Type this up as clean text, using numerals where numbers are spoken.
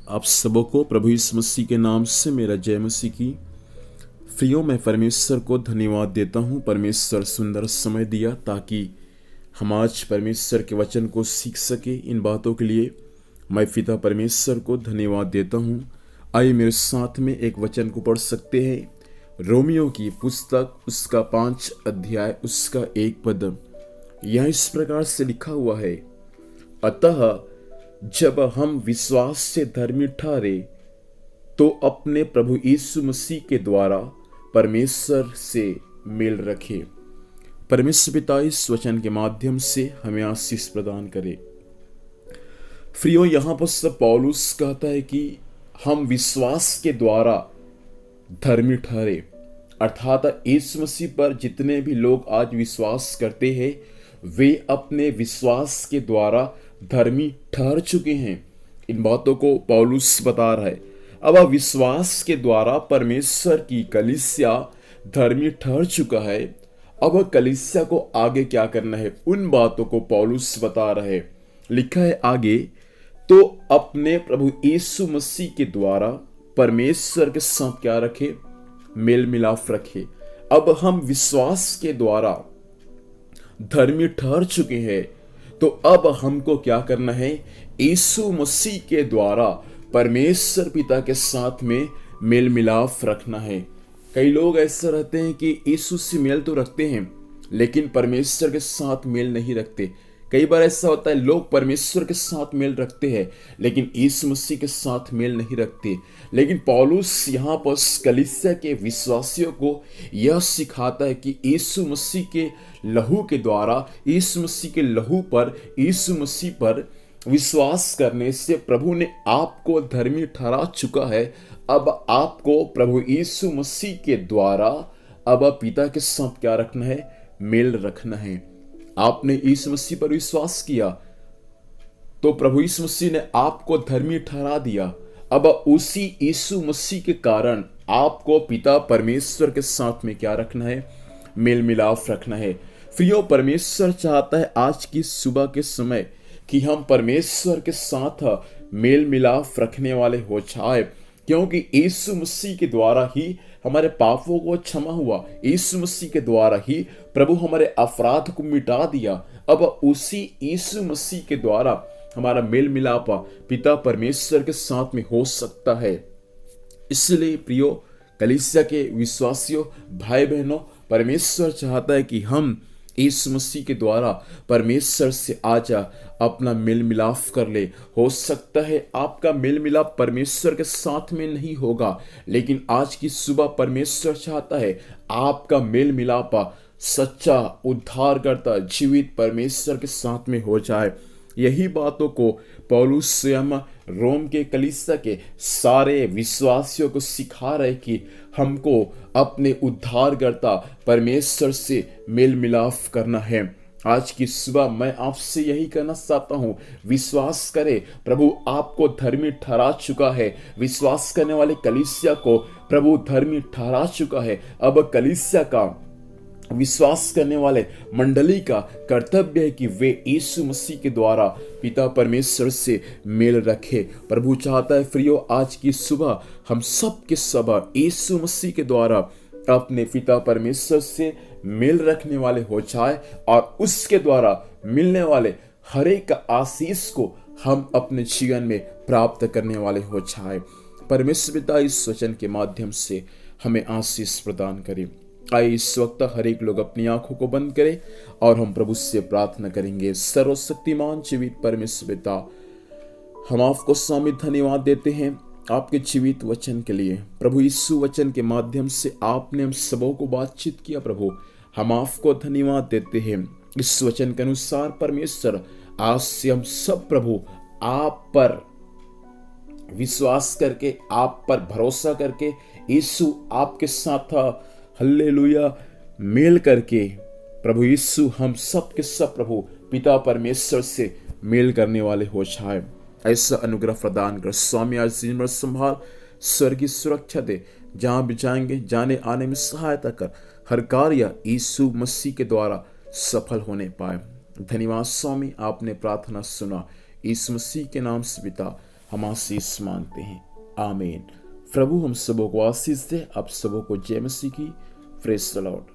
आप सबों को प्रभु यीशु मसीह के नाम से मेरा जय मसीह की। प्रियो, मैं परमेश्वर को धन्यवाद देता हूँ। परमेश्वर सुंदर समय दिया ताकि हम आज परमेश्वर के वचन को सीख सके। इन बातों के लिए मैं पिता परमेश्वर को धन्यवाद देता हूँ। आइए मेरे साथ में एक वचन को पढ़ सकते हैं। रोमियो की पुस्तक उसका 5 अध्याय उसका 1 पद। यह इस प्रकार से लिखा हुआ है, अतः जब हम विश्वास से धर्मी ठहरे तो अपने प्रभु यीशु मसीह के द्वारा परमेश्वर से मेल रखे। परमेश्वर पिता इस वचन के माध्यम से हमें आशीष प्रदान करे। प्रियो, यहां पर सब पौलुस कहता है कि हम विश्वास के द्वारा धर्मी ठहरे, अर्थात यीशु मसीह पर जितने भी लोग आज विश्वास करते हैं वे अपने विश्वास के द्वारा धर्मी ठहर चुके हैं। इन बातों को पौलुस बता रहा है। अब विश्वास के द्वारा परमेश्वर की कलीसिया धर्मी ठहर चुका है। अब कलीसिया को आगे क्या करना है, उन बातों को पौलुस बता रहा है। लिखा है आगे, तो अपने प्रभु यीशु मसीह के द्वारा परमेश्वर के साथ क्या रखे, मेल मिलाप रखे। अब हम विश्वास के द्वारा धर्मी ठहर चुके हैं, तो अब हमको क्या करना है, यीशु मसीह के द्वारा परमेश्वर पिता के साथ में मेल मिलाप रखना है। कई लोग ऐसे रहते हैं कि यीशु से मेल तो रखते हैं लेकिन परमेश्वर के साथ मेल नहीं रखते। कई बार ऐसा होता है, लोग परमेश्वर के साथ मेल रखते हैं लेकिन यीशु मसीह के साथ मेल नहीं रखते। लेकिन पौलुस यहाँ पर कलीसिया के विश्वासियों को यह सिखाता है कि यीशु मसीह के लहू के द्वारा, यीशु मसीह के लहू पर, यीशु मसीह पर विश्वास करने से प्रभु ने आपको धर्मी ठहरा चुका है। अब आपको प्रभु यीशु मसीह के द्वारा अब पिता के साथ क्या रखना है, मेल रखना है। आपने यीशु मसीह पर विश्वास किया तो प्रभु यीशु मसीह ने आपको धर्मी ठहरा दिया। अब उसी यीशु मसीह के कारण आपको पिता परमेश्वर के साथ में क्या रखना है, मेल मिलाप रखना है। प्रियो, परमेश्वर चाहता है आज की सुबह के समय कि हम परमेश्वर के साथ मेल मिलाप रखने वाले हो जाए, क्योंकि यीशु मसीह के द्वारा ही हमारे पापों को क्षमा हुआ। यीशु मसीह के द्वारा ही प्रभु हमारे अपराध को मिटा दिया। अब उसी यीशु मसीह के द्वारा हमारा मेल मिलाप पिता परमेश्वर के साथ में हो सकता है। इसलिए प्रियो कलीसिया के विश्वासियों, भाई बहनों, परमेश्वर चाहता है कि हम यीशु मसीह के द्वारा परमेश्वर से आज अपना मेल मिलाप कर ले। हो सकता है आपका मेल मिलाप परमेश्वर के साथ में नहीं होगा, लेकिन आज की सुबह परमेश्वर चाहता है आपका मेल मिलाप सच्चा, उद्धारकर्ता, जीवित परमेश्वर के साथ में हो जाए। यही बातों को पौलुस स्वयं रोम के कलीसिया के सारे विश्वासियों को सिखा रहे कि हमको अपने उद्धारकर्ता परमेश्वर से मेल मिलाप करना है। आज की सुबह मैं आपसे यही कहना चाहता हूँ, विश्वास करें, प्रभु आपको धर्मी ठहरा चुका है। विश्वास करने वाले कलीसिया को प्रभु धर्मी ठहरा चुका है। अब कलीसिया का, विश्वास करने वाले मंडली का कर्तव्य है कि वे यीशु मसीह के द्वारा पिता परमेश्वर से मेल रखे। प्रभु चाहता है प्रियो आज की सुबह हम सब के सब यीशु मसीह के द्वारा अपने पिता परमेश्वर से मेल रखने वाले हो जाए और उसके द्वारा मिलने वाले हर एक आशीष को हम अपने जीवन में प्राप्त करने वाले हो जाए। परमेश्वर पिता इस वचन के माध्यम से हमें आशीष प्रदान करे। आइए इस वक्त हर एक लोग अपनी आंखों को बंद करें और हम प्रभु से प्रार्थना करेंगे। सर्वशक्तिमान जीवित परमेश्वर पिता, हम आपको स्वामी धन्यवाद देते हैं आपके जीवित वचन के लिए। प्रभु यीशु वचन के माध्यम से आपने हम सबों को बातचीत किया। प्रभु हम आपको धन्यवाद देते हैं। इस वचन के अनुसार परमेश्वर आज से हम सब प्रभु आप पर विश्वास करके, आप पर भरोसा करके, यीशु आपके साथ हल्लेलुया मेल करके, प्रभु यीशु हम सब के सब प्रभु पिता परमेश्वर से मेल करने वाले हो जाए। ऐसा अनुग्रह प्रदान कर स्वामी। आज जीवन संभाल, स्वर्गीय सुरक्षा दे, जहां भी जाएंगे जाने आने में सहायता कर। हर कार्य यीशु मसीह के द्वारा सफल होने पाए। धन्यवाद स्वामी, आपने प्रार्थना सुना। यीशु मसीह के नाम से पिता, हम आशीष मांगते हैं, आमीन। प्रभु हम सबों को आशीष दे। आप सबों को जय मसीह की। Praise the Lord.